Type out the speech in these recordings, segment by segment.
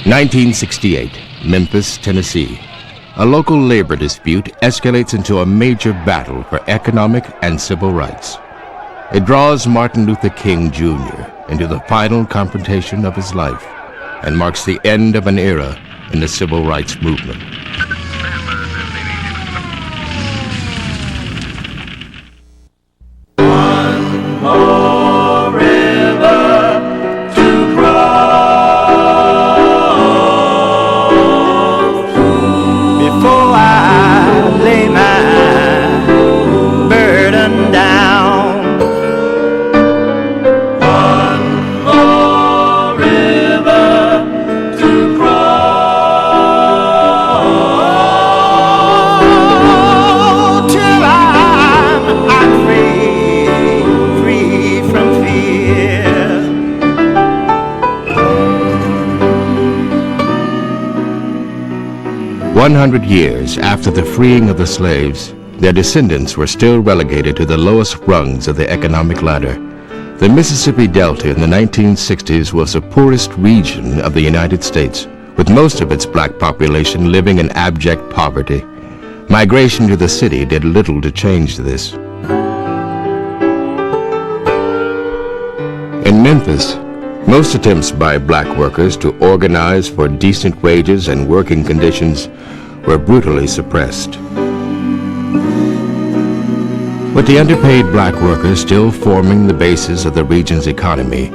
1968, Memphis, Tennessee. A local labor dispute escalates into a major battle for economic and civil rights. It draws Martin Luther King Jr. into the final confrontation of his life and marks the end of an era in the civil rights movement. One more river to cross before I lay my burden down. One more river to cross till I'm free from fear. 100 years after the freeing of the slaves, their descendants were still relegated to the lowest rungs of the economic ladder. The Mississippi Delta in the 1960s was the poorest region of the United States, with most of its black population living in abject poverty. Migration to the city did little to change this. In Memphis, most attempts by black workers to organize for decent wages and working conditions were brutally suppressed. With the underpaid black workers still forming the basis of the region's economy,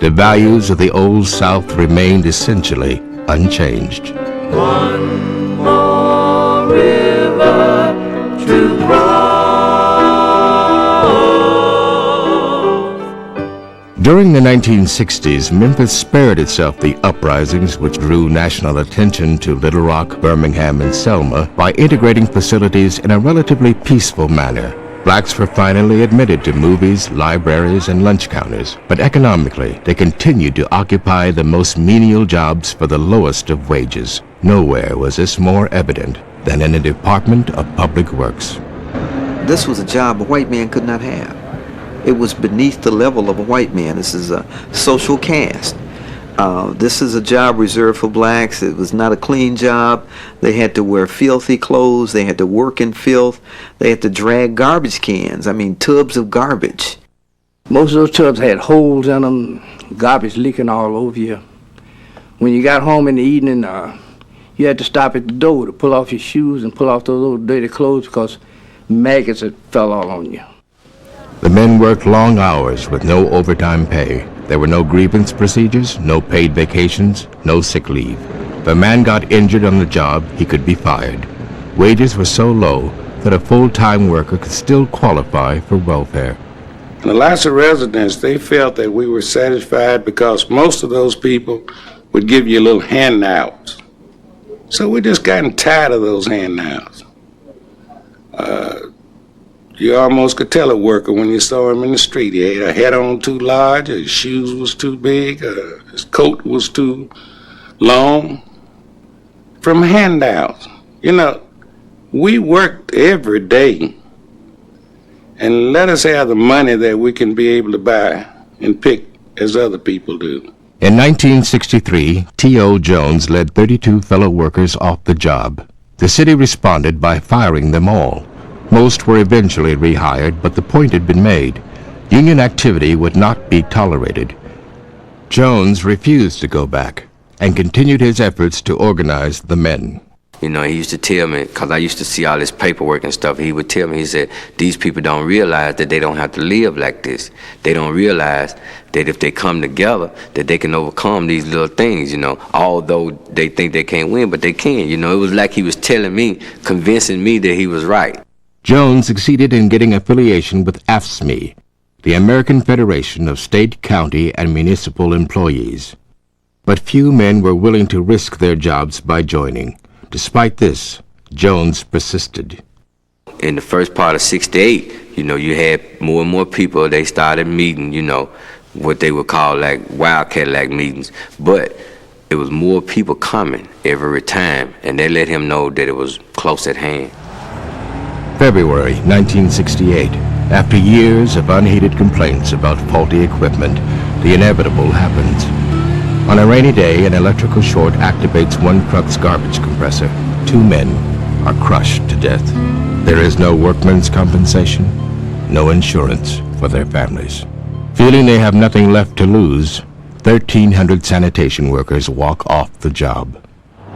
the values of the Old South remained essentially unchanged. One more river to cross. During the 1960s, Memphis spared itself the uprisings which drew national attention to Little Rock, Birmingham, and Selma by integrating facilities in a relatively peaceful manner. Blacks were finally admitted to movies, libraries, and lunch counters, but economically, they continued to occupy the most menial jobs for the lowest of wages. Nowhere was this more evident than in the Department of Public Works. This was a job a white man could not have. It was beneath the level of a white man. This is a social caste. This is a job reserved for blacks. It was not a clean job. They had to wear filthy clothes. They had to work in filth. They had to drag garbage cans. I mean, tubs of garbage. Most of those tubs had holes in them, garbage leaking all over you. When you got home in the evening, you had to stop at the door to pull off your shoes and pull off those old dirty clothes because maggots had fell all on you. The men worked long hours with no overtime pay. There were no grievance procedures, no paid vacations, no sick leave. If a man got injured on the job, he could be fired. Wages were so low that a full-time worker could still qualify for welfare. The Lasser residents, they felt that we were satisfied because most of those people would give you little handouts. So we just gotten tired of those handouts. You almost could tell a worker when you saw him in the street. He had a hat on too large, his shoes was too big, his coat was too long. From handouts. You know, we worked every day. And let us have the money that we can be able to buy and pick as other people do. In 1963, T.O. Jones led 32 fellow workers off the job. The city responded by firing them all. Most were eventually rehired, but the point had been made. Union activity would not be tolerated. Jones refused to go back and continued his efforts to organize the men. You know, he used to tell me, because I used to see all this paperwork and stuff, he would tell me, he said, these people don't realize that they don't have to live like this. They don't realize that if they come together, that they can overcome these little things, you know, although they think they can't win, but they can. You know, it was like he was telling me, convincing me that he was right. Jones succeeded in getting affiliation with AFSCME, the American Federation of State, County, and Municipal Employees. But few men were willing to risk their jobs by joining. Despite this, Jones persisted. In the first part of '68, you know, you had more and more people, they started meeting, you know, what they would call like Wildcat-like meetings. But it was more people coming every time, and they let him know that it was close at hand. February 1968. After years of unheeded complaints about faulty equipment, the inevitable happened. On a rainy day, an electrical short activates one truck's garbage compressor. 2 men are crushed to death. There is no workman's compensation, no insurance for their families. Feeling they have nothing left to lose, 1,300 sanitation workers walk off the job.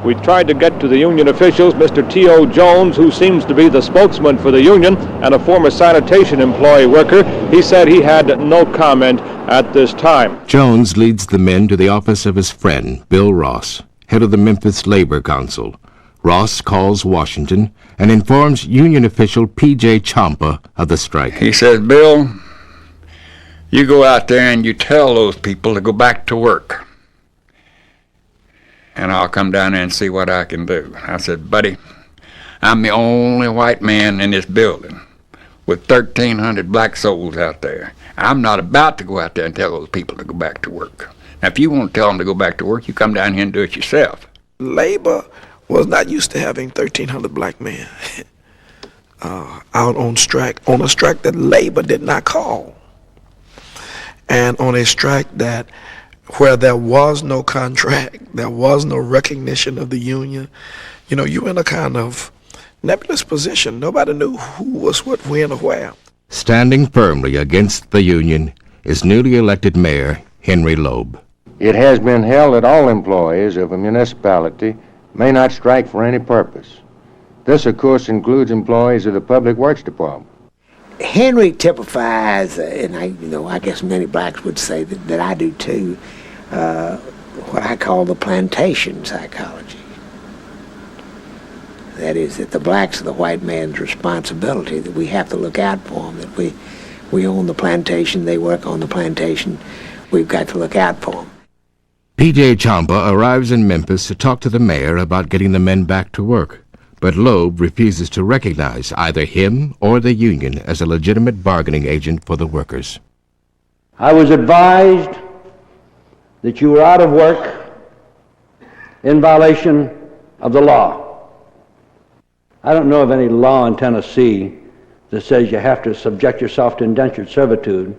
We tried to get to the union officials, Mr. T.O. Jones, who seems to be the spokesman for the union and a former sanitation employee worker. He said he had no comment at this time. Jones leads the men to the office of his friend, Bill Ross, head of the Memphis Labor Council. Ross calls Washington and informs union official P.J. Champa of the strike. He says, Bill, you go out there and you tell those people to go back to work. And I'll come down there and see what I can do. I said, buddy, I'm the only white man in this building with 1,300 black souls out there. I'm not about to go out there and tell those people to go back to work. Now, if you want to tell them to go back to work, you come down here and do it yourself. Labor was not used to having 1,300 black men out on strike, on a strike that labor did not call, and on a strike that where there was no contract, there was no recognition of the union. You know, you were in a kind of nebulous position. Nobody knew who was what, when, or where. Standing firmly against the union is newly elected Mayor Henry Loeb. It has been held that all employees of a municipality may not strike for any purpose. This, of course, includes employees of the Public Works Department. Henry typifies, and I guess many blacks would say that I do too, what I call the plantation psychology. That is, that the blacks are the white man's responsibility, that we have to look out for them, that we own the plantation, they work on the plantation, we've got to look out for them. P.J. Champa arrives in Memphis to talk to the mayor about getting the men back to work. But Loeb refuses to recognize either him or the union as a legitimate bargaining agent for the workers. I was advised that you were out of work in violation of the law. I don't know of any law in Tennessee that says you have to subject yourself to indentured servitude.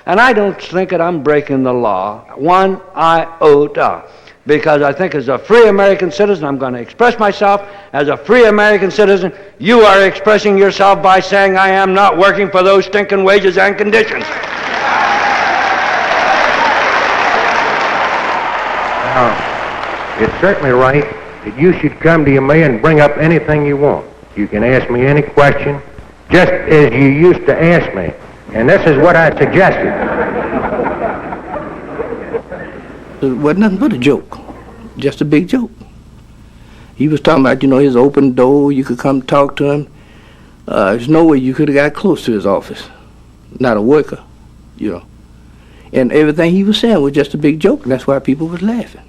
And I don't think that I'm breaking the law one iota, because I think as a free American citizen, I'm going to express myself as a free American citizen. You are expressing yourself by saying I am not working for those stinking wages and conditions. It's certainly right that you should come to your mayor and bring up anything you want. You can ask me any question, just as you used to ask me. And this is what I suggested. It wasn't nothing but a joke, just a big joke. He was talking about, his open door, you could come talk to him. There's no way you could have got close to his office, not a worker, And everything he was saying was just a big joke, and that's why people was laughing.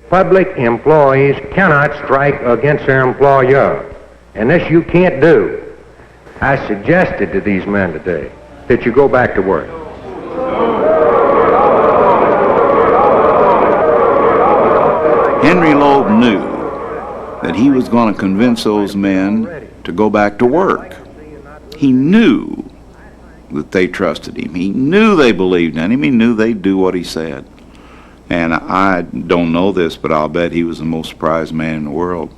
Public employees cannot strike against their employer, and this you can't do. I suggested to these men today that you go back to work. Henry Loeb knew that he was going to convince those men to go back to work. He knew that they trusted him. He knew they believed in him. He knew they'd do what he said. And I don't know this, but I'll bet he was the most surprised man in the world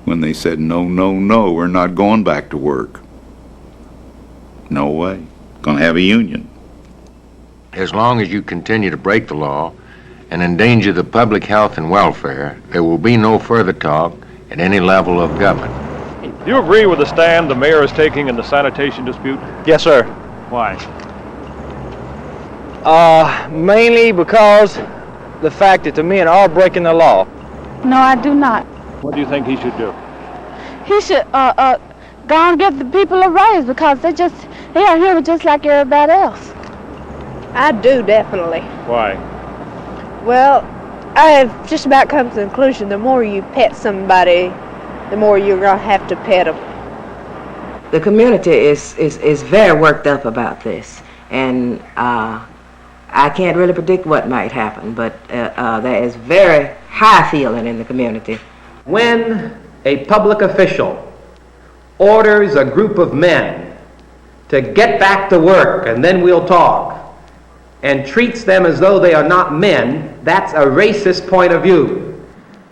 when they said, no, we're not going back to work. No way. Going to have a union. As long as you continue to break the law and endanger the public health and welfare, there will be no further talk at any level of government. Do you agree with the stand the mayor is taking in the sanitation dispute? Yes, sir. Why? Mainly because the fact that the men are breaking the law. No, I do not. What do you think he should do? He should go and give the people a raise, because they are here just like everybody else. I do, definitely. Why? Well, I have just about come to the conclusion the more you pet somebody, the more you're going to have to pet them. The community is very worked up about this, and I can't really predict what might happen, but there is very high feeling in the community. When a public official orders a group of men to get back to work and then we'll talk, and treats them as though they are not men, that's a racist point of view.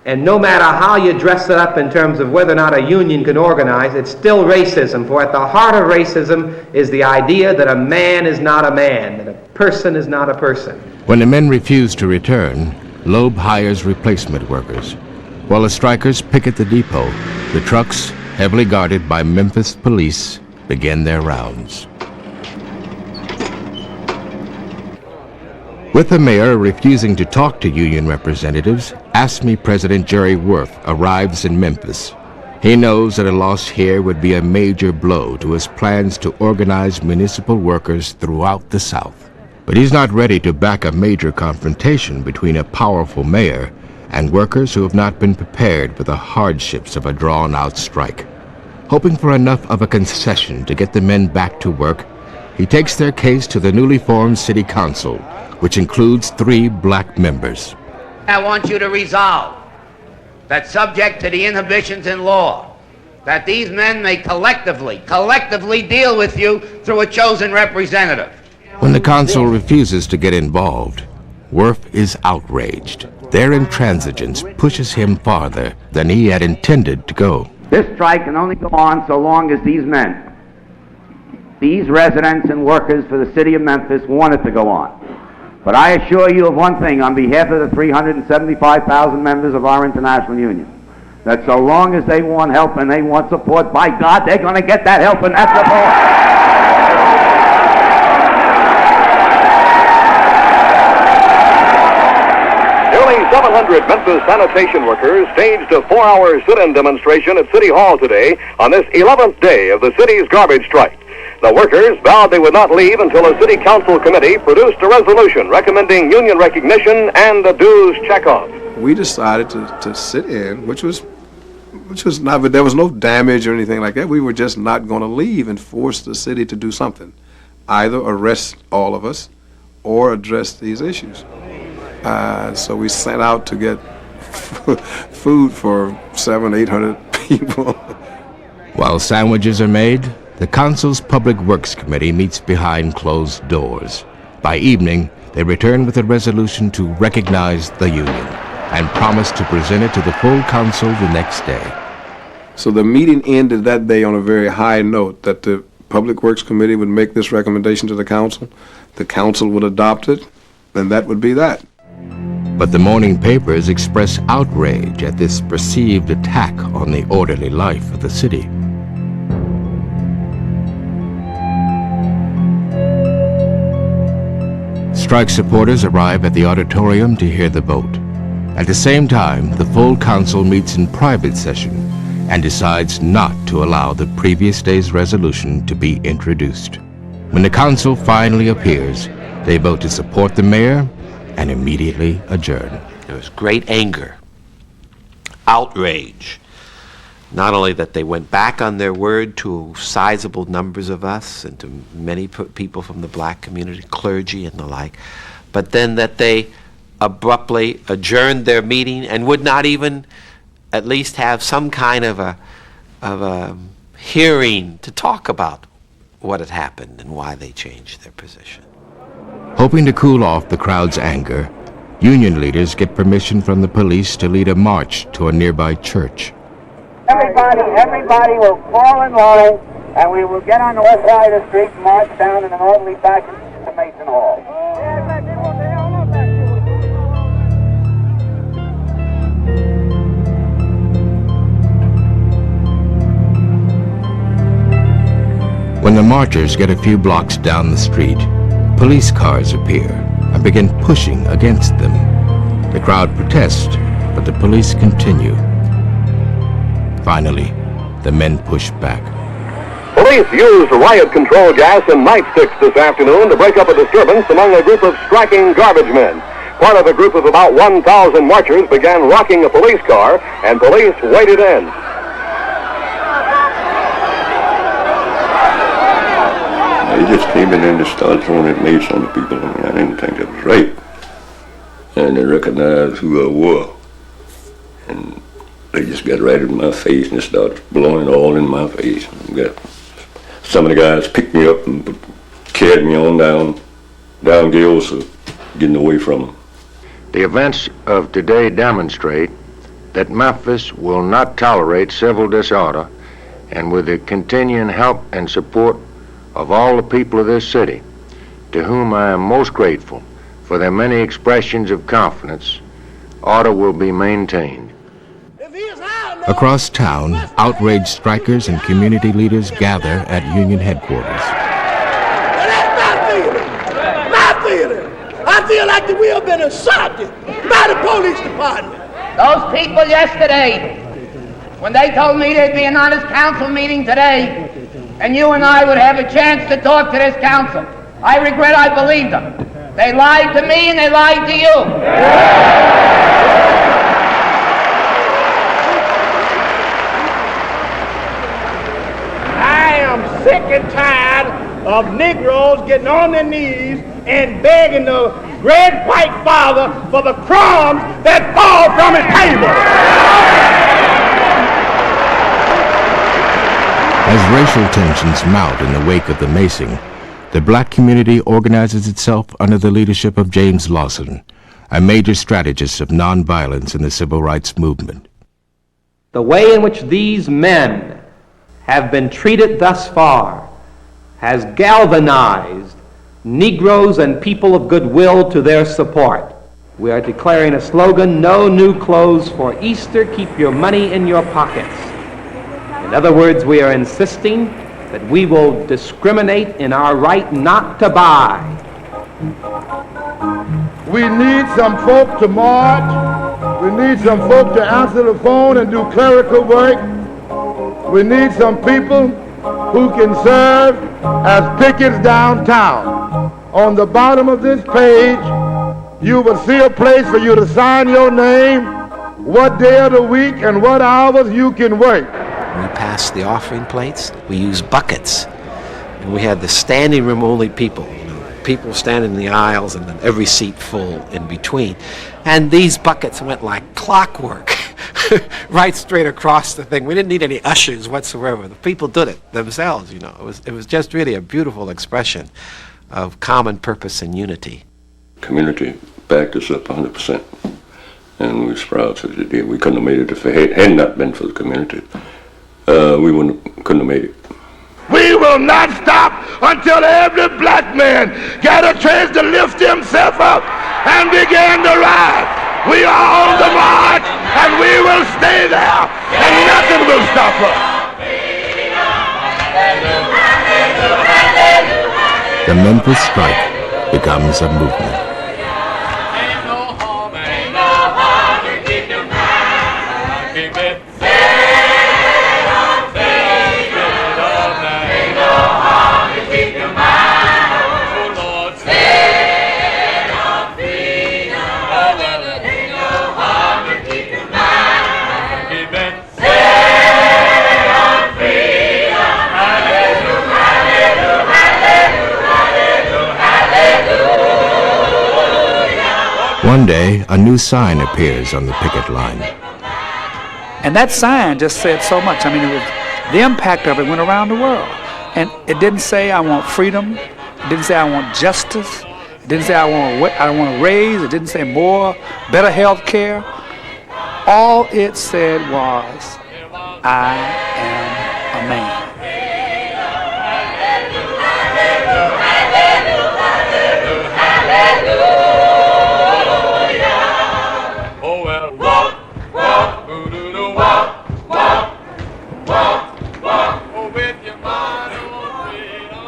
And no matter how you dress it up in terms of whether or not a union can organize, it's still racism. For at the heart of racism is the idea that a man is not a man, that a person is not a person. When the men refuse to return, Loeb hires replacement workers. While the strikers picket the depot, the trucks, heavily guarded by Memphis police, begin their rounds. With the mayor refusing to talk to union representatives, AFSCME President Jerry Worth arrives in Memphis. He knows that a loss here would be a major blow to his plans to organize municipal workers throughout the South. But he's not ready to back a major confrontation between a powerful mayor and workers who have not been prepared for the hardships of a drawn-out strike. Hoping for enough of a concession to get the men back to work, he takes their case to the newly formed city council, which includes 3 black members. I want you to resolve that, subject to the inhibitions in law, that these men may collectively deal with you through a chosen representative. When the council refuses to get involved, Worth is outraged. Their intransigence pushes him farther than he had intended to go. This strike can only go on so long as these men, these residents and workers for the city of Memphis, want it to go on. But I assure you of one thing on behalf of the 375,000 members of our international union, that so long as they want help and they want support, by God, they're going to get that help and that support. Nearly 700 Memphis sanitation workers staged a 4-hour sit-in demonstration at City Hall today on this 11th day of the city's garbage strike. The workers vowed they would not leave until a city council committee produced a resolution recommending union recognition and a dues checkoff. We decided to sit in, which was not, but there was no damage or anything like that. We were just not going to leave and force the city to do something, either arrest all of us or address these issues. So we sent out to get food for 700-800 people. While sandwiches are made, the council's Public Works Committee meets behind closed doors. By evening, they return with a resolution to recognize the union and promise to present it to the full council the next day. So the meeting ended that day on a very high note, that the Public Works Committee would make this recommendation to the council would adopt it, and that would be that. But the morning papers express outrage at this perceived attack on the orderly life of the city. Strike supporters arrive at the auditorium to hear the vote. At the same time, the full council meets in private session and decides not to allow the previous day's resolution to be introduced. When the council finally appears, they vote to support the mayor and immediately adjourn. There was great anger, outrage. Not only that they went back on their word to sizable numbers of us and to many people from the black community, clergy and the like, but then that they abruptly adjourned their meeting and would not even at least have some kind of a hearing to talk about what had happened and why they changed their position. Hoping to cool off the crowd's anger, union leaders get permission from the police to lead a march to a nearby church. Everybody will fall in line, and we will get on the west side of the street and march down in an orderly fashion to Mason Hall. When the marchers get a few blocks down the street, police cars appear and begin pushing against them. The crowd protests, but the police continue. Finally, the men push back. Police used riot control gas and nightsticks this afternoon to break up a disturbance among a group of striking garbage men. Part of a group of about 1,000 marchers began rocking a police car, and police waded in. They just came in and started throwing at mace on the people. I mean, I didn't think that was right. And they recognized who I was. And they just got right in my face and started blowing all in my face. Some of the guys picked me up and carried me on down down Gales are getting away from them. The events of today demonstrate that Memphis will not tolerate civil disorder, and with the continuing help and support of all the people of this city, to whom I am most grateful for their many expressions of confidence, order will be maintained. Across town, outraged strikers and community leaders gather at Union headquarters. My feeling. I feel like that we have been assaulted by the police department. Those people yesterday, when they told me there'd be an honest council meeting today, and you and I would have a chance to talk to this council, I regret I believed them. They lied to me and they lied to you. Sick and tired of Negroes getting on their knees and begging the great white father for the crumbs that fall from his table. As racial tensions mount in the wake of the macing, the black community organizes itself under the leadership of James Lawson, a major strategist of nonviolence in the civil rights movement. The way in which these men have been treated thus far has galvanized Negroes and people of goodwill to their support. We are declaring a slogan, no new clothes for Easter, keep your money in your pockets. In other words, we are insisting that we will discriminate in our right not to buy. We need some folk to march. We need some folk to answer the phone and do clerical work. We need some people who can serve as pickets downtown. On the bottom of this page, you will see a place for you to sign your name, what day of the week, and what hours you can work. We pass the offering plates, we use buckets, and we had the standing room only people. People standing in the aisles and then every seat full in between. And these buckets went like clockwork. Right straight across the thing. We didn't need any ushers whatsoever. The people did it themselves, you know. It was just really a beautiful expression of common purpose and unity. Community backed us up 100%, and we was proud as it did. We couldn't have made it if it had not been for the community. We couldn't have made it. We will not stop until every black man got a chance to lift himself up and begin to rise. We are on the march, and we will stay there, and nothing will stop us. The Memphis strike becomes a movement. One day, a new sign appears on the picket line. And that sign just said so much. I mean, it was, the impact of it went around the world. And it didn't say, I want freedom. It didn't say, I want justice. It didn't say, I want to raise. It didn't say more, better health care. All it said was, I am a man.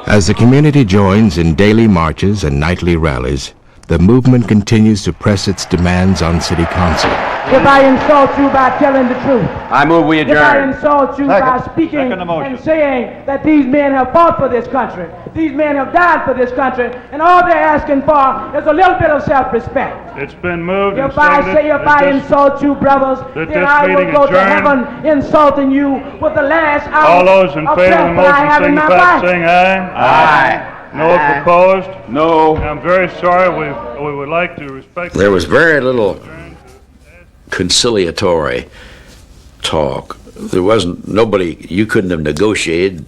As the community joins in daily marches and nightly rallies, the movement continues to press its demands on City Council. If I insult you by telling the truth. I move we adjourn. If I insult you by speaking and saying that these men have fought for this country, these men have died for this country, and all they're asking for is a little bit of self-respect. It's been moved and If I insult you, brothers, then I will go to heaven insulting you with the last hour. All those in favor of the motion signify by saying aye. Aye. No opposed? No. I'm very sorry. We would like to respect... There was very little conciliatory talk. There wasn't, nobody, you couldn't have negotiated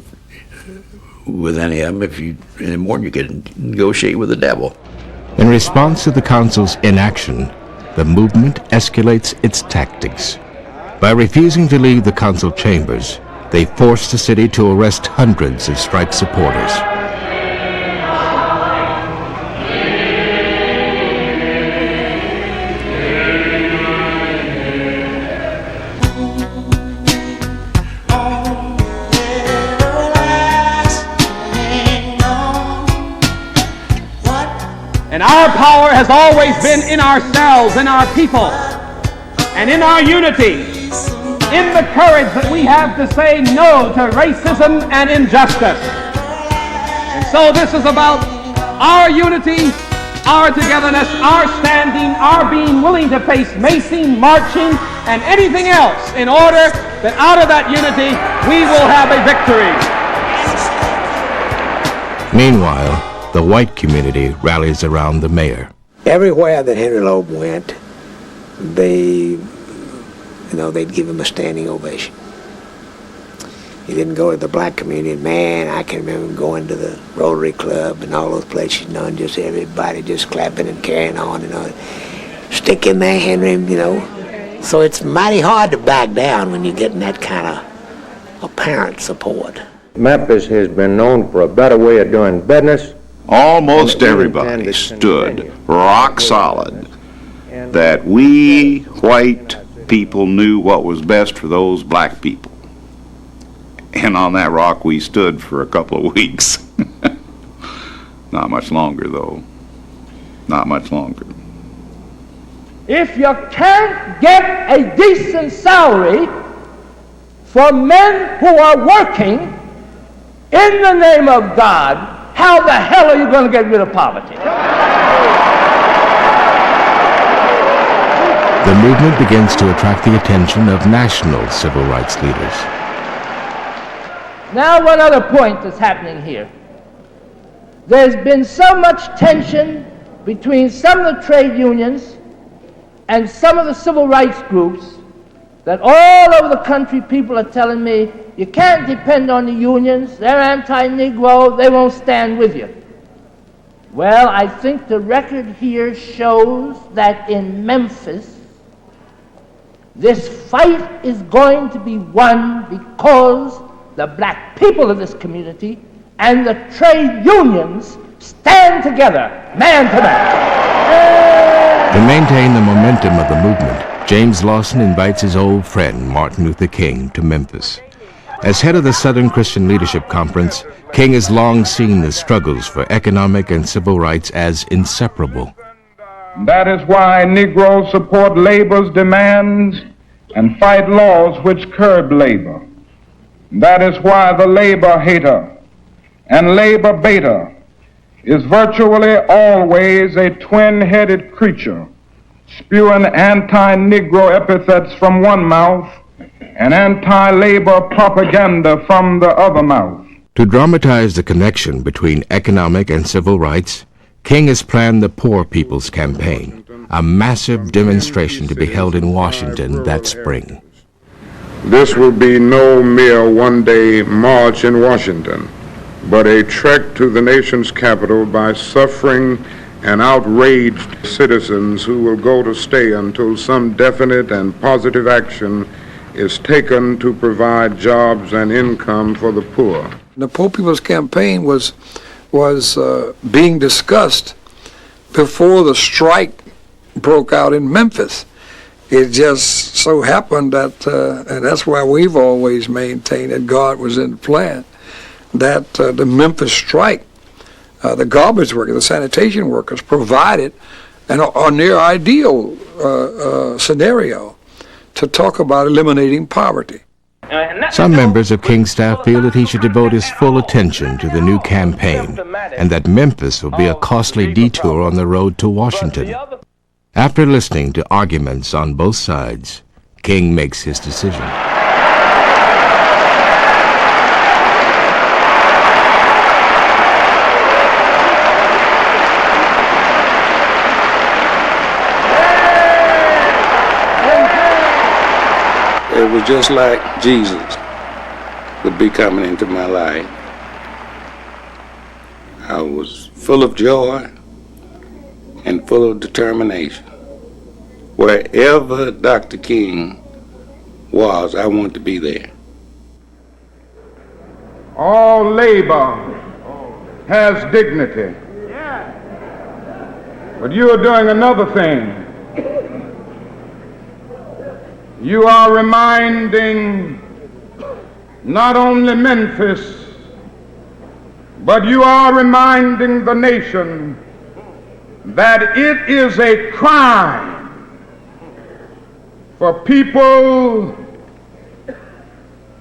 with any of them if you, any more than you could negotiate with the devil. In response to the council's inaction, the movement escalates its tactics. By refusing to leave the council chambers, they forced the city to arrest hundreds of strike supporters. And our power has always been in ourselves, in our people, and in our unity, in the courage that we have to say no to racism and injustice. And so this is about our unity, our togetherness, our standing, our being willing to face macing, marching, and anything else in order that out of that unity we will have a victory. Meanwhile, the white community rallies around the mayor. Everywhere that Henry Loeb went, they'd give him a standing ovation. He didn't go to the black community, and man, I can remember going to the Rotary Club and all those places, and just everybody just clapping and carrying on, stick in there, Henry, So it's mighty hard to back down when you're getting that kind of apparent support. Memphis has been known for a better way of doing business. Almost everybody stood rock solid that we white people knew what was best for those black people. And on that rock we stood for a couple of weeks. Not much longer, though. Not much longer. If you can't get a decent salary for men who are working in the name of God, how the hell are you going to get rid of poverty? The movement begins to attract the attention of national civil rights leaders. Now, one other point that's happening here. There's been so much tension between some of the trade unions and some of the civil rights groups that all over the country people are telling me, you can't depend on the unions, they're anti-Negro, they won't stand with you. Well, I think the record here shows that in Memphis, this fight is going to be won because the black people of this community and the trade unions stand together, man to man. To maintain the momentum of the movement, James Lawson invites his old friend Martin Luther King to Memphis. As head of the Southern Christian Leadership Conference, King has long seen the struggles for economic and civil rights as inseparable. That is why Negroes support labor's demands and fight laws which curb labor. That is why the labor hater and labor baiter is virtually always a twin-headed creature, spewing anti-Negro epithets from one mouth and anti-labor propaganda from the other mouth. To dramatize the connection between economic and civil rights, King has planned the Poor People's Campaign, a massive demonstration to be held in Washington that spring. This will be no mere one-day march in Washington, but a trek to the nation's capital by suffering and outraged citizens who will go to stay until some definite and positive action is taken to provide jobs and income for the poor. The Poor People's Campaign was being discussed before the strike broke out in Memphis. It just so happened that, and that's why we've always maintained that God was in the plan, that the Memphis strike, the garbage workers, the sanitation workers provided a near ideal scenario to talk about eliminating poverty. Some members of King's staff feel that he should devote his full attention to the new campaign and that Memphis will be a costly detour on the road to Washington. After listening to arguments on both sides, King makes his decision. It was just like Jesus would be coming into my life. I was full of joy, and full of determination. Wherever Dr. King was, I want to be there. All labor has dignity. But you are doing another thing. You are reminding not only Memphis, but you are reminding the nation that it is a crime for people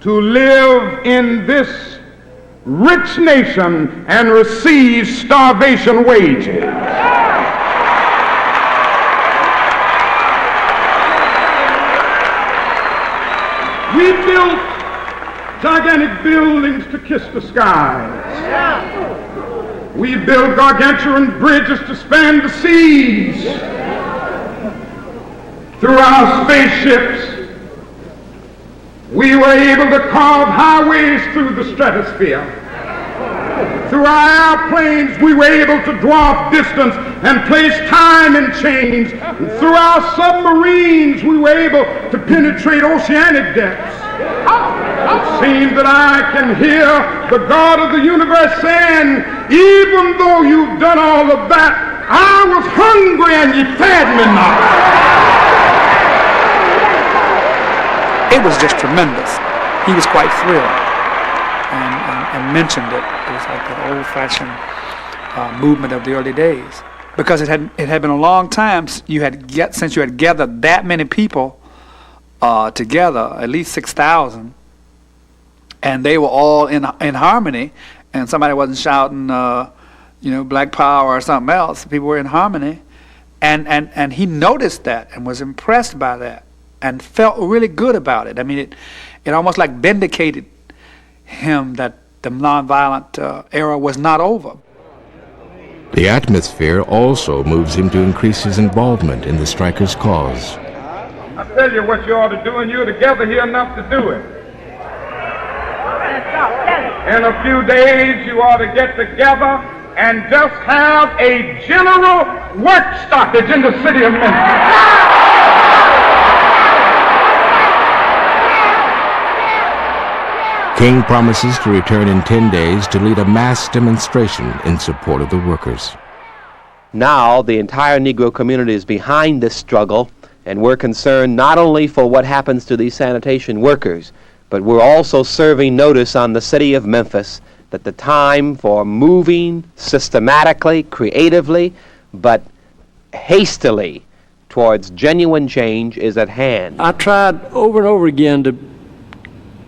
to live in this rich nation and receive starvation wages. We built gigantic buildings to kiss the skies. We built gargantuan bridges to span the seas. Through our spaceships, we were able to carve highways through the stratosphere. Through our airplanes, we were able to dwarf distance and place time in chains. Through our submarines, we were able to penetrate oceanic depths. It seems that I can hear the God of the universe saying, even though you've done all of that, I was hungry and you fed me not. It was just tremendous. He was quite thrilled and mentioned it. It was like an old-fashioned movement of the early days, because it had been a long time since you had gathered that many people together, at least 6,000, and they were all in harmony, and somebody wasn't shouting, Black Power or something else. People were in harmony, and he noticed that and was impressed by that and felt really good about it. I mean, it almost like vindicated him that the nonviolent era was not over. The atmosphere also moves him to increase his involvement in the strikers' cause. I tell you what you ought to do, and you're together here enough to do it. In a few days, you ought to get together and just have a general work stoppage in the city of Memphis. King promises to return in 10 days to lead a mass demonstration in support of the workers. Now the entire Negro community is behind this struggle, and we're concerned not only for what happens to these sanitation workers, but we're also serving notice on the city of Memphis that the time for moving systematically, creatively, but hastily towards genuine change is at hand. I tried over and over again to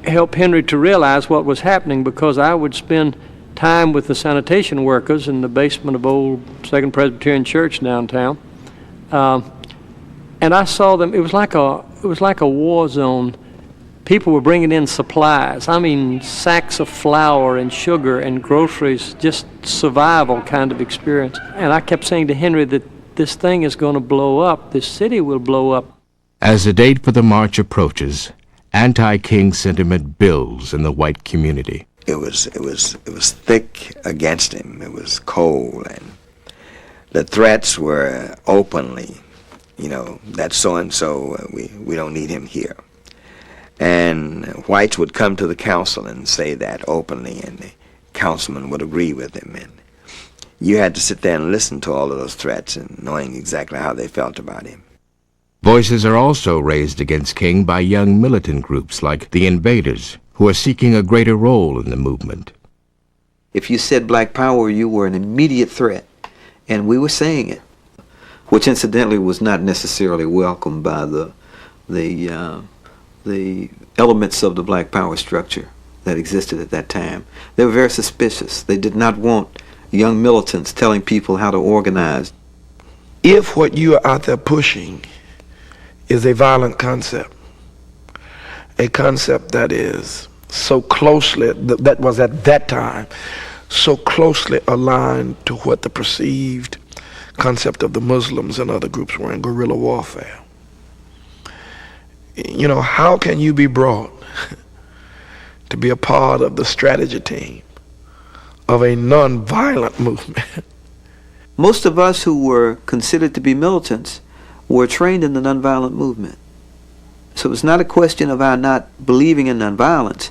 help Henry to realize what was happening, because I would spend time with the sanitation workers in the basement of old Second Presbyterian Church downtown, and I saw them. It was like a war zone. People were bringing in supplies. I mean, sacks of flour and sugar and groceries, just survival kind of experience. And I kept saying to Henry that this thing is going to blow up. This city will blow up. As the date for the march approaches, anti-King sentiment builds in the white community. It was thick against him. It was cold, and the threats were openly, that so-and-so, we don't need him here. And whites would come to the council and say that openly, and the councilman would agree with him. And you had to sit there and listen to all of those threats, and knowing exactly how they felt about him. Voices are also raised against King by young militant groups like the Invaders, who are seeking a greater role in the movement. If you said Black Power, you were an immediate threat, and we were saying it, which incidentally was not necessarily welcomed by the elements of the Black Power structure that existed at that time. They were very suspicious. They did not want young militants telling people how to organize. If what you are out there pushing is a violent concept, a concept that is so closely, that was at that time, so closely aligned to what the perceived concept of the Muslims and other groups were in guerrilla warfare. How can you be brought to be a part of the strategy team of a non-violent movement Most of us who were considered to be militants were trained in the nonviolent movement. So it's not a question of our not believing in nonviolence.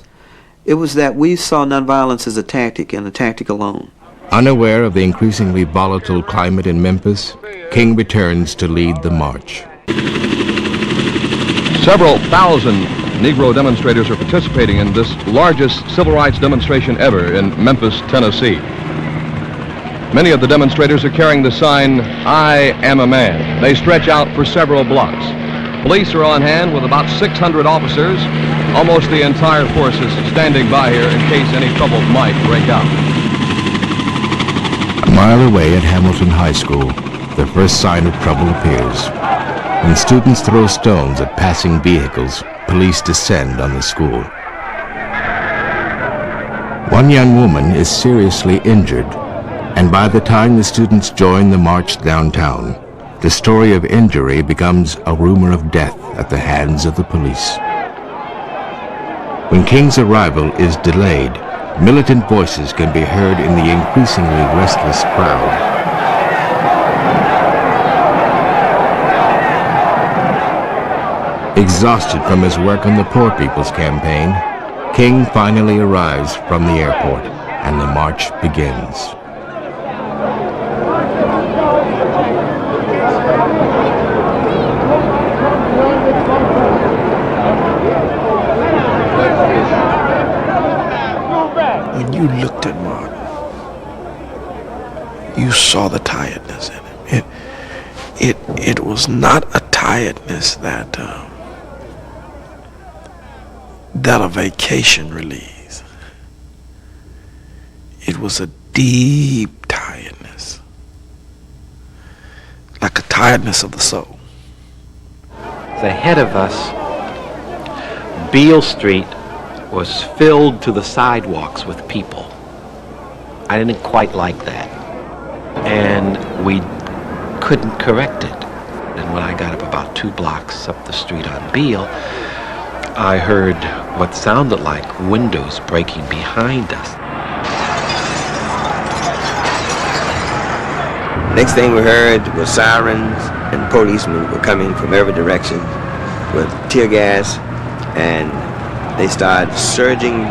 It was that we saw nonviolence as a tactic and a tactic alone. Unaware of the increasingly volatile climate in Memphis, King returns to lead the march. Several thousand Negro demonstrators are participating in this largest civil rights demonstration ever in Memphis, Tennessee. Many of the demonstrators are carrying the sign, "I am a man." They stretch out for several blocks. Police are on hand with about 600 officers. Almost the entire force is standing by here in case any trouble might break out. A mile away at Hamilton High School, the first sign of trouble appears. When students throw stones at passing vehicles, police descend on the school. One young woman is seriously injured, and by the time the students join the march downtown, the story of injury becomes a rumor of death at the hands of the police. When King's arrival is delayed, militant voices can be heard in the increasingly restless crowd. Exhausted from his work on the Poor People's Campaign, King finally arrives from the airport, and the march begins. When you looked at Martin, you saw the tiredness in him. It was not a tiredness that a vacation relieves. It was a deep tiredness, like a tiredness of the soul. Ahead of us, Beale Street was filled to the sidewalks with people. I didn't quite like that. And we couldn't correct it. And when I got up about 2 blocks up the street on Beale, I heard what sounded like windows breaking behind us. Next thing we heard was sirens, and policemen were coming from every direction with tear gas, and they started surging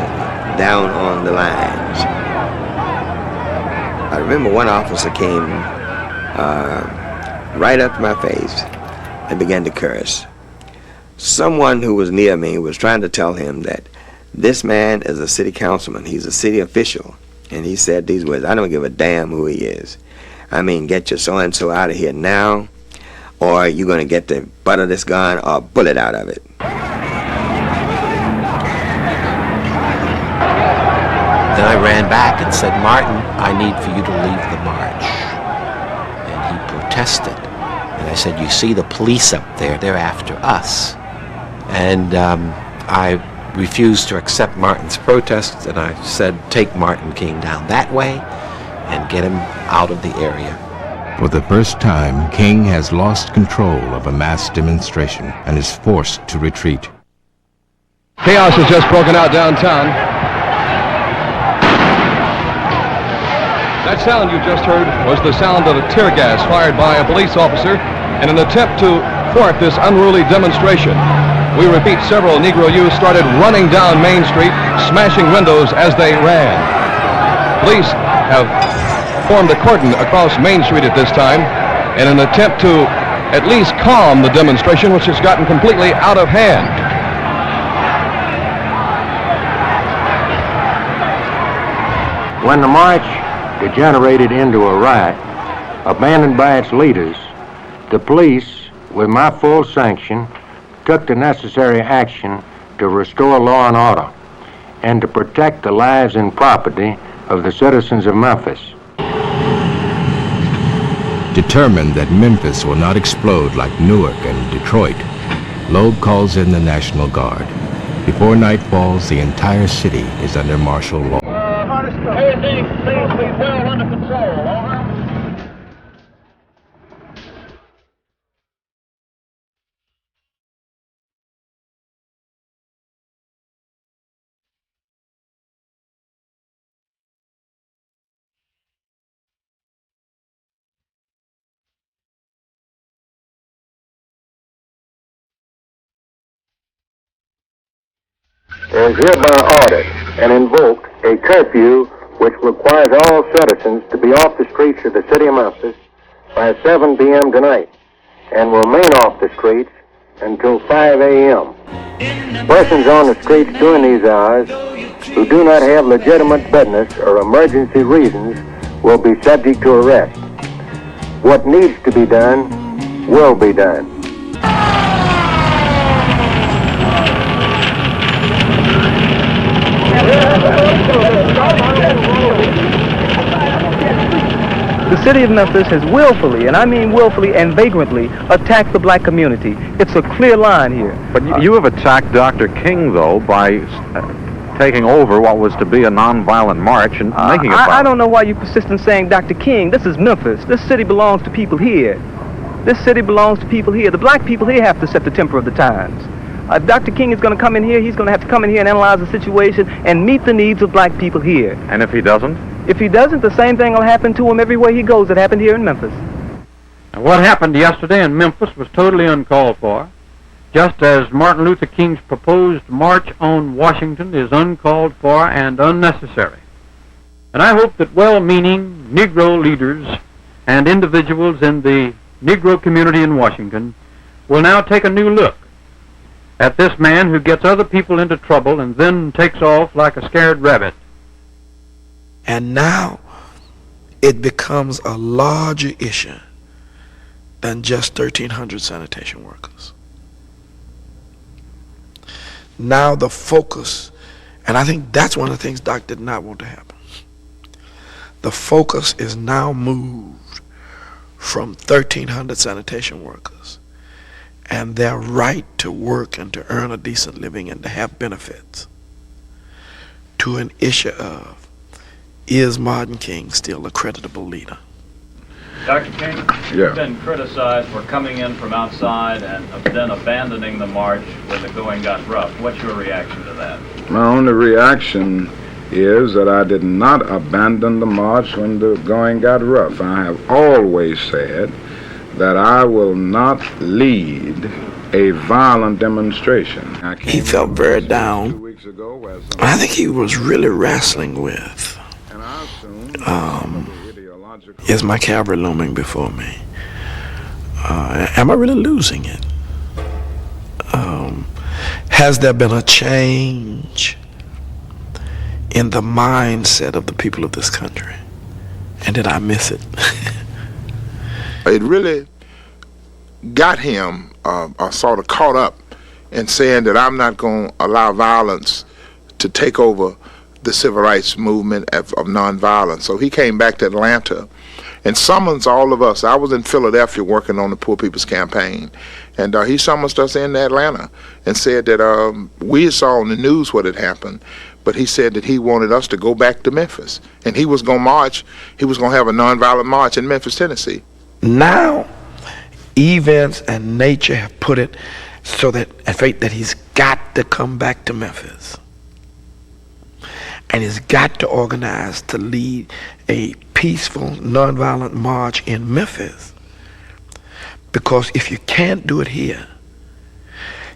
down on the lines. I remember one officer came right up to my face and began to curse. Someone who was near me was trying to tell him that this man is a city councilman. He's a city official. And he said these words, "I don't give a damn who he is. I mean, get your so-and-so out of here now, or you're going to get the butt of this gun or a bullet out of it." Then I ran back and said, "Martin, I need for you to leave the march." And he protested. And I said, "You see the police up there, they're after us." And I refused to accept Martin's protest, and I said, "Take Martin King down that way and get him out of the area." For the first time, King has lost control of a mass demonstration and is forced to retreat. Chaos has just broken out downtown. That sound you just heard was the sound of a tear gas fired by a police officer in an attempt to thwart this unruly demonstration. We repeat, several Negro youths started running down Main Street, smashing windows as they ran. Police have formed a cordon across Main Street at this time in an attempt to at least calm the demonstration, which has gotten completely out of hand. When the march degenerated into a riot, abandoned by its leaders, the police, with my full sanction, took the necessary action to restore law and order and to protect the lives and property of the citizens of Memphis. Determined that Memphis will not explode like Newark and Detroit, Loeb calls in the National Guard. Before night falls, the entire city is under martial law. Everything seems to be well under control. Over. is hereby ordered and invoked a curfew which requires all citizens to be off the streets of the city of Memphis by 7 p.m. tonight and will remain off the streets until 5 a.m. Persons on the streets during these hours who do not have legitimate business or emergency reasons will be subject to arrest. What needs to be done will be done. The city of Memphis has willfully, and I mean willfully and vagrantly, attacked the black community. It's a clear line here. But you have attacked Dr. King, though, by taking over what was to be a nonviolent march and making it violent. I don't know why you persist in saying Dr. King. This is Memphis. This city belongs to people here. This city belongs to people here. The black people here have to set the temper of the times. If Dr. King is going to come in here, he's going to have to come in here and analyze the situation and meet the needs of black people here. And if he doesn't? If he doesn't, the same thing will happen to him everywhere he goes that happened here in Memphis. Now, what happened yesterday in Memphis was totally uncalled for, just as Martin Luther King's proposed march on Washington is uncalled for and unnecessary. And I hope that well-meaning Negro leaders and individuals in the Negro community in Washington will now take a new look at this man who gets other people into trouble and then takes off like a scared rabbit. And now it becomes a larger issue than just 1,300 sanitation workers. Now the focus, and I think that's one of the things Doc did not want to happen. The focus is now moved from 1,300 sanitation workers and their right to work and to earn a decent living and to have benefits to an issue of, is Martin King still a creditable leader? Dr. King, you've been criticized for coming in from outside and then abandoning the march when the going got rough. What's your reaction to that? My only reaction is that I did not abandon the march when the going got rough. I have always said that I will not lead a violent demonstration. He felt very down. I think he was really wrestling with, is my cavalry looming before me? Am I really losing it? Has there been a change in the mindset of the people of this country? And did I miss it? It really got him sort of caught up in saying that I'm not going to allow violence to take over the civil rights movement of nonviolence. So he came back to Atlanta and summons all of us. I was in Philadelphia working on the Poor People's Campaign, and he summoned us in Atlanta and said that we saw on the news what had happened, but he said that he wanted us to go back to Memphis, and he was going to march. He was going to have a nonviolent march in Memphis, Tennessee. Now, events and nature have put it so that I think that he's got to come back to Memphis. And he's got to organize to lead a peaceful, nonviolent march in Memphis. Because if you can't do it here,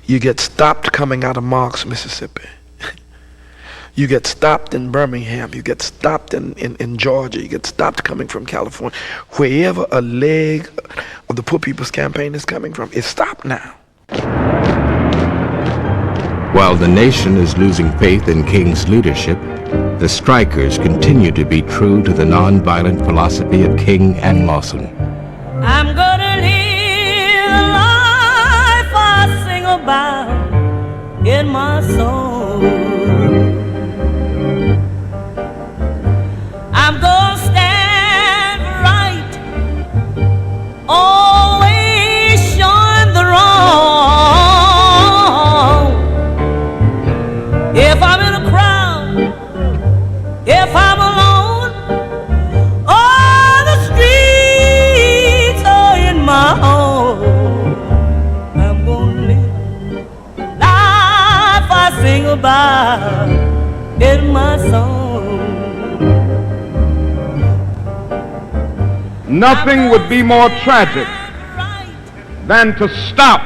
you get stopped coming out of Marks, Mississippi. You get stopped in Birmingham. You get stopped in Georgia. You get stopped coming from California. Wherever a leg of the Poor People's Campaign is coming from, it's stopped now. While the nation is losing faith in King's leadership, the strikers continue to be true to the nonviolent philosophy of King and Lawson. I'm gonna live a life I sing about in my soul. I'm gonna stand right, always shun the wrong. If I'm in a crowd, if I'm alone, all the streets are in my home. I'm gonna live life I sing about in my song. Nothing would be more tragic than to stop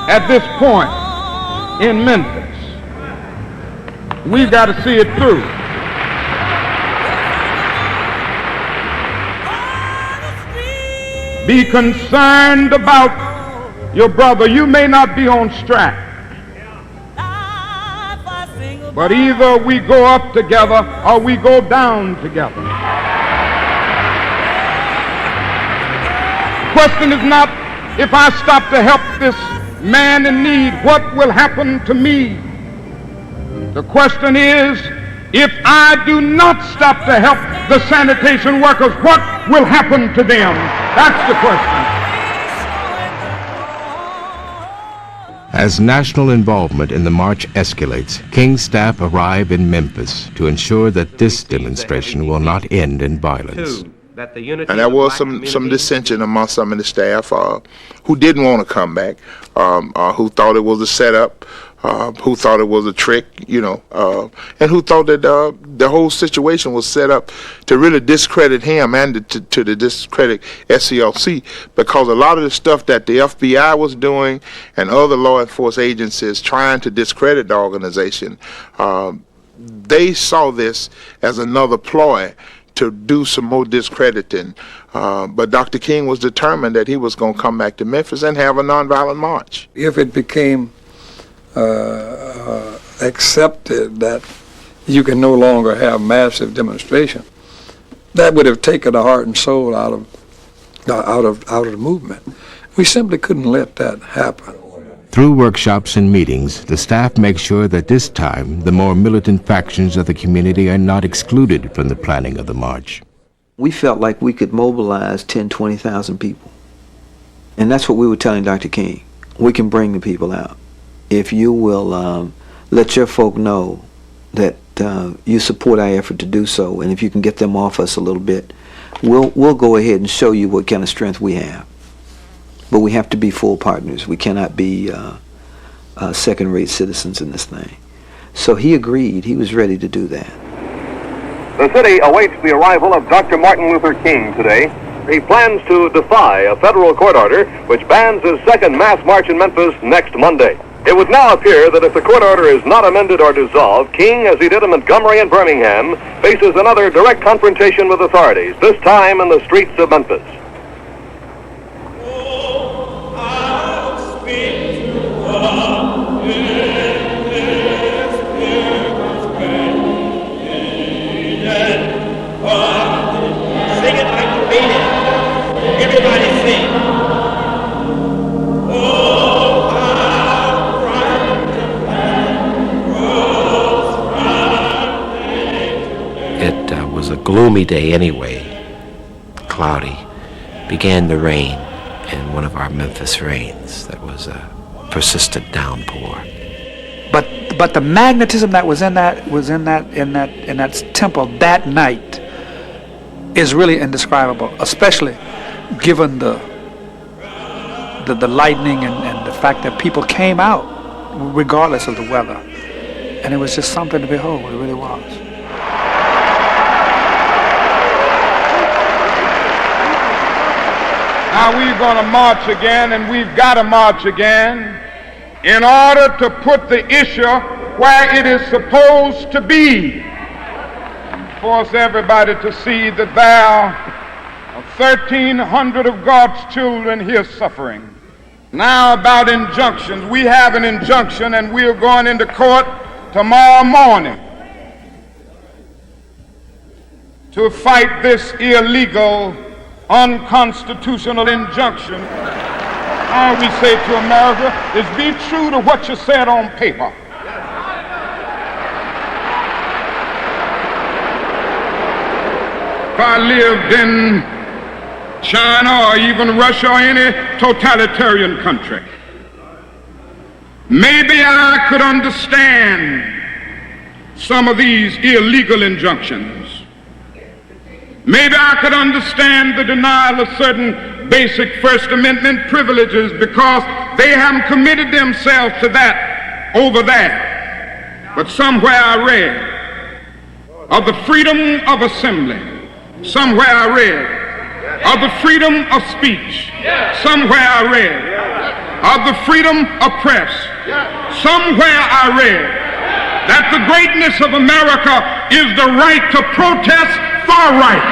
at this point in Memphis. We've got to see it through. Be concerned about your brother. You may not be on strike, but either we go up together or we go down together. The question is not if I stop to help this man in need, what will happen to me? The question is, if I do not stop to help the sanitation workers, what will happen to them? That's the question. As national involvement in the march escalates, King's staff arrive in Memphis to ensure that this demonstration will not end in violence. And there was some dissension among some of the staff who didn't want to come back, who thought it was a setup, who thought it was a trick, and who thought that the whole situation was set up to really discredit him and to discredit SCLC, because a lot of the stuff that the FBI was doing and other law enforcement agencies trying to discredit the organization, they saw this as another ploy to do some more discrediting. But Dr. King was determined that he was going to come back to Memphis and have a nonviolent march. If it became accepted that you can no longer have massive demonstration, that would have taken the heart and soul out of the movement. We simply couldn't let that happen. Through workshops and meetings, the staff makes sure that this time the more militant factions of the community are not excluded from the planning of the march. We felt like we could mobilize 10, 20,000 people. And that's what we were telling Dr. King. We can bring the people out. If you will let your folk know that you support our effort to do so, and if you can get them off us a little bit, we'll go ahead and show you what kind of strength we have. But we have to be full partners. We cannot be second-rate citizens in this thing. So he agreed. He was ready to do that. The city awaits the arrival of Dr. Martin Luther King today. He plans to defy a federal court order which bans his second mass march in Memphis next Monday. It would now appear that if the court order is not amended or dissolved, King, as he did in Montgomery and Birmingham, faces another direct confrontation with authorities, this time in the streets of Memphis. It was a gloomy day anyway, cloudy. Began to rain in one of our Memphis rains. That was a persistent downpour. But the magnetism that was in that temple that night is really indescribable, especially given the lightning and the fact that people came out regardless of the weather. And it was just something to behold, it really was. Now we're going to march again, and we've got to march again in order to put the issue where it is supposed to be. Force everybody to see that there are 1,300 of God's children here suffering. Now about injunctions. We have an injunction, and we're going into court tomorrow morning to fight this illegal, unconstitutional injunction. All we say to America is be true to what you said on paper. If I lived in China or even Russia or any totalitarian country, maybe I could understand some of these illegal injunctions. Maybe I could understand the denial of certain basic First Amendment privileges because they haven't committed themselves to that over there. But somewhere I read of the freedom of assembly. Somewhere I read of the freedom of speech. Somewhere I read of the freedom of press. Somewhere I read that the greatness of America is the right to protest far right.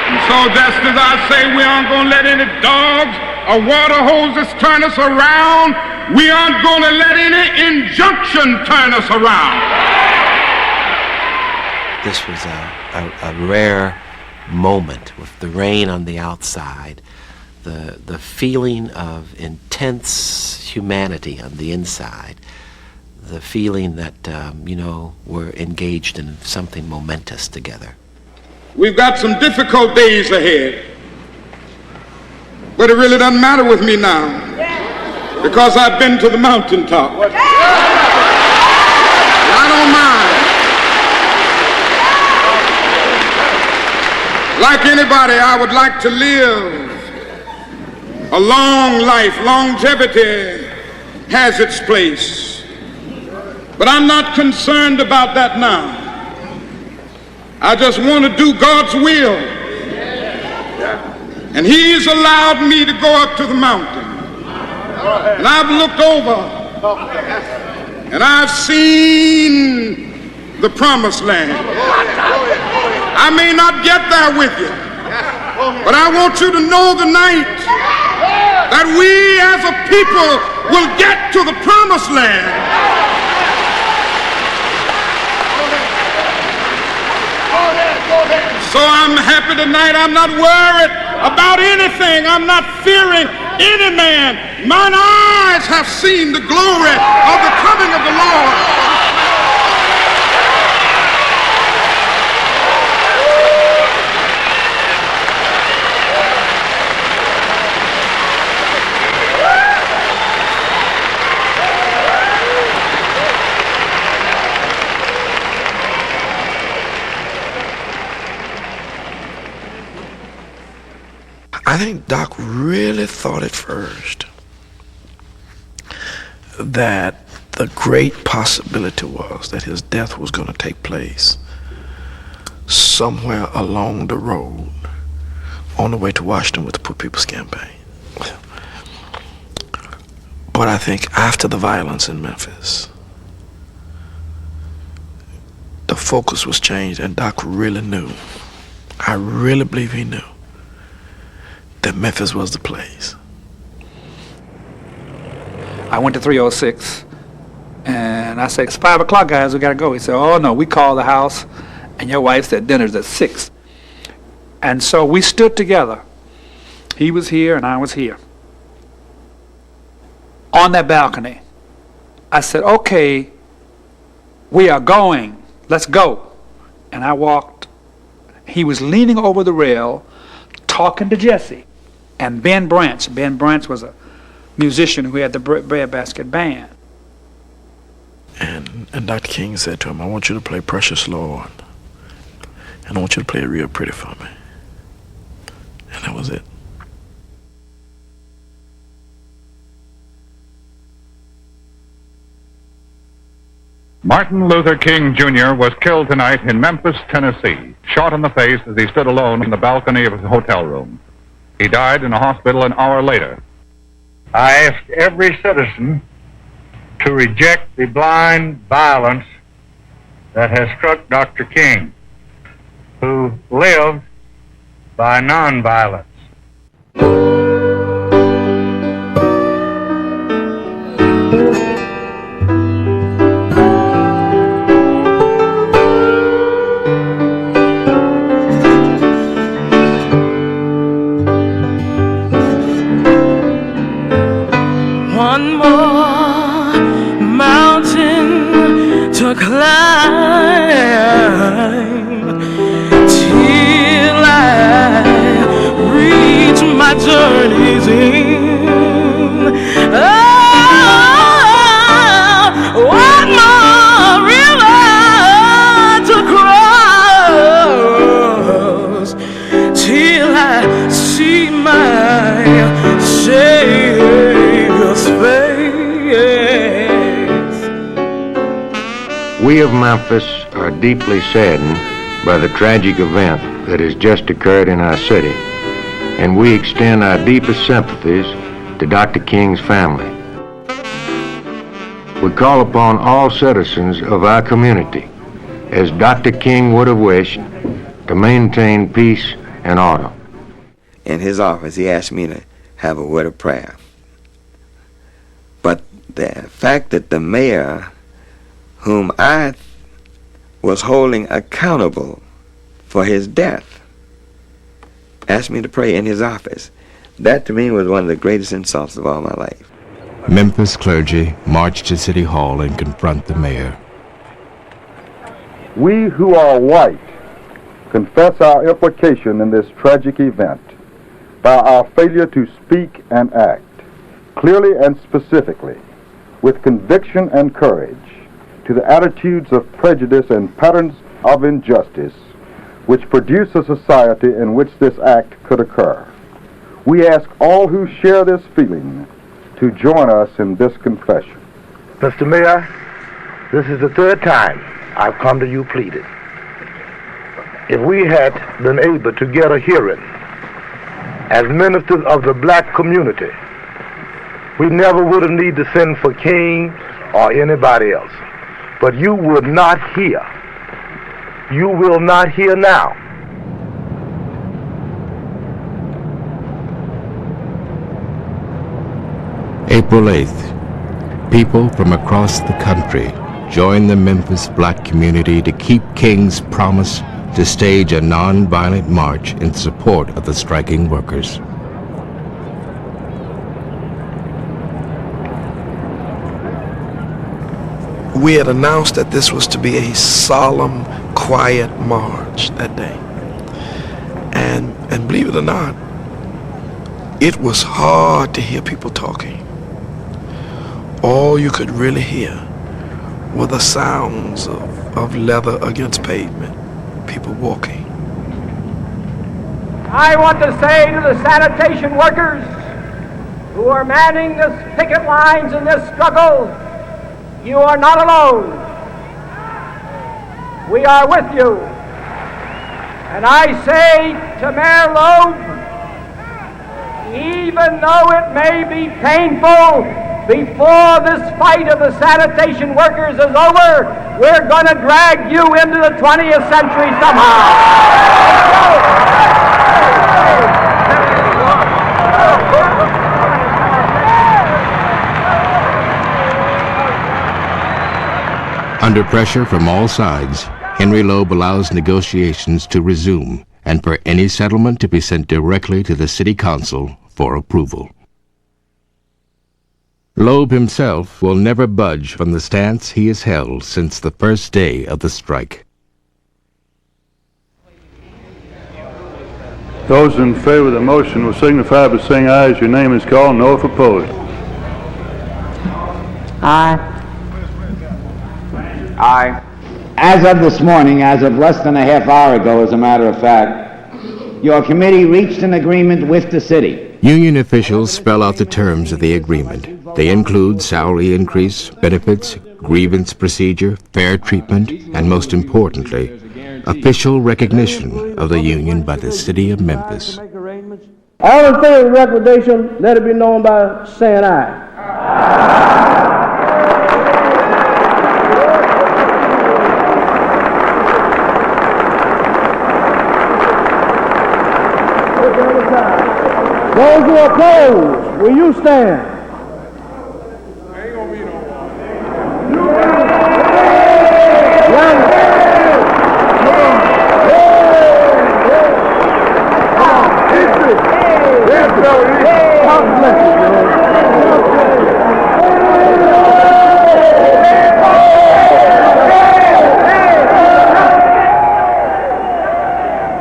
And so just as I say we aren't going to let any dogs or water hoses turn us around, we aren't going to let any injunction turn us around. This was a rare moment with the rain on the outside, the feeling of intense humanity on the inside, the feeling that, we're engaged in something momentous together. We've got some difficult days ahead, but it really doesn't matter with me now because I've been to the mountaintop. I don't mind. Like anybody, I would like to live a long life. Longevity has its place. But I'm not concerned about that now. I just want to do God's will. And He's allowed me to go up to the mountain. And I've looked over and I've seen the promised land. I may not get there with you, but I want you to know tonight that we as a people will get to the promised land. So I'm happy tonight. I'm not worried about anything. I'm not fearing any man. Mine eyes have seen the glory of the coming of the Lord. I think Doc really thought at first that the great possibility was that his death was going to take place somewhere along the road on the way to Washington with the Poor People's Campaign. But I think after the violence in Memphis, the focus was changed, and Doc really knew, I really believe he knew, that Memphis was the place. I went to 306 and I said, it's 5 o'clock, guys, we gotta go. He said, oh no, we called the house and your wife said dinner's at 6. And so we stood together. He was here and I was here. On that balcony. I said, okay, we are going, let's go. And I walked. He was leaning over the rail talking to Jesse. And Ben Branch was a musician who had the Breadbasket Band. And Dr. King said to him, I want you to play Precious Lord. And I want you to play it real pretty for me. And that was it. Martin Luther King Jr. was killed tonight in Memphis, Tennessee, shot in the face as he stood alone in the balcony of his hotel room. He died in a hospital an hour later. I ask every citizen to reject the blind violence that has struck Dr. King, who lived by nonviolence. Climb till I reach my journey's end. Oh, one more river to cross till I see my Savior's face. We of Memphis are deeply saddened by the tragic event that has just occurred in our city, and we extend our deepest sympathies to Dr. King's family. We call upon all citizens of our community, as Dr. King would have wished, to maintain peace and order. In his office, he asked me to have a word of prayer. But the fact that the mayor, whom I was holding accountable for his death, asked me to pray in his office, that to me was one of the greatest insults of all my life. Memphis clergy march to City Hall and confront the mayor. We who are white confess our implication in this tragic event by our failure to speak and act clearly and specifically, with conviction and courage, to the attitudes of prejudice and patterns of injustice which produce a society in which this act could occur. We ask all who share this feeling to join us in this confession. Mr. Mayor, this is the third time I've come to you pleading. If we had been able to get a hearing as ministers of the black community, we never would have needed to send for King or anybody else. But you would not hear. You will not hear now. April 8th, people from across the country join the Memphis black community to keep King's promise to stage a non-violent march in support of the striking workers. We had announced that this was to be a solemn, quiet march that day. And believe it or not, it was hard to hear people talking. All you could really hear were the sounds of leather against pavement, people walking. I want to say to the sanitation workers who are manning this picket lines in this struggle, you are not alone. We are with you. And I say to Mayor Loeb, even though it may be painful, before this fight of the sanitation workers is over, we're going to drag you into the 20th century somehow. Under pressure from all sides, Henry Loeb allows negotiations to resume and for any settlement to be sent directly to the City Council for approval. Loeb himself will never budge from the stance he has held since the first day of the strike. Those in favor of the motion will signify by saying aye as your name is called. No if opposed. Aye. Aye. As of this morning, as of less than a half hour ago, as a matter of fact, your committee reached an agreement with the city. Union officials spell out the terms of the agreement. They include salary increase, benefits, grievance procedure, fair treatment, and most importantly, official recognition of the union by the city of Memphis. All in favor of the recommendation, let it be known by saying aye. Those who are opposed, will you stand?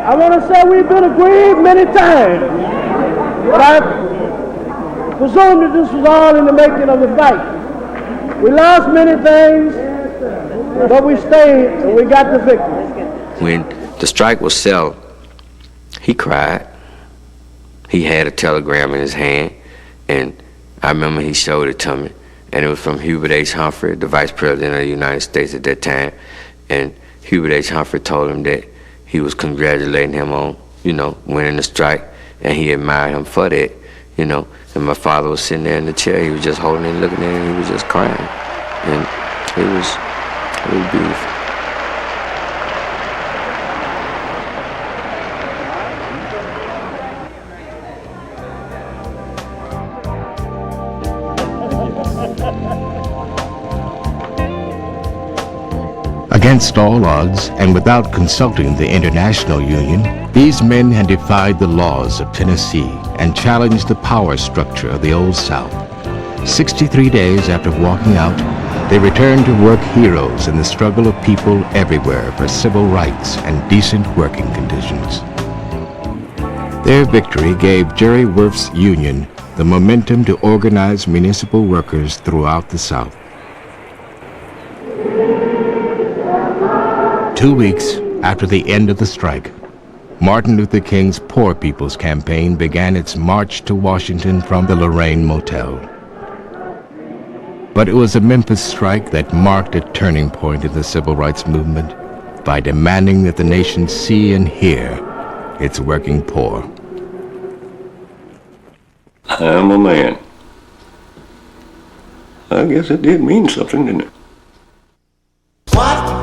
I want to say we've been aggrieved many times. But I presume that this was all in the making of the fight. We lost many things, but we stayed and we got the victory. When the strike was settled, he cried. He had a telegram in his hand, and I remember he showed it to me, and it was from Hubert H. Humphrey, the Vice President of the United States at that time, and Hubert H. Humphrey told him that he was congratulating him on, winning the strike, and he admired him for that, And my father was sitting there in the chair. He was just holding it, looking at it, and he was just crying. And it was beautiful. Against all odds and without consulting the International Union, these men had defied the laws of Tennessee and challenged the power structure of the Old South. 63 days after walking out, they returned to work heroes in the struggle of people everywhere for civil rights and decent working conditions. Their victory gave Jerry Worth's union the momentum to organize municipal workers throughout the South. 2 weeks after the end of the strike, Martin Luther King's Poor People's Campaign began its march to Washington from the Lorraine Motel. But it was a Memphis strike that marked a turning point in the civil rights movement by demanding that the nation see and hear its working poor. I'm a man. I guess it did mean something, didn't it? What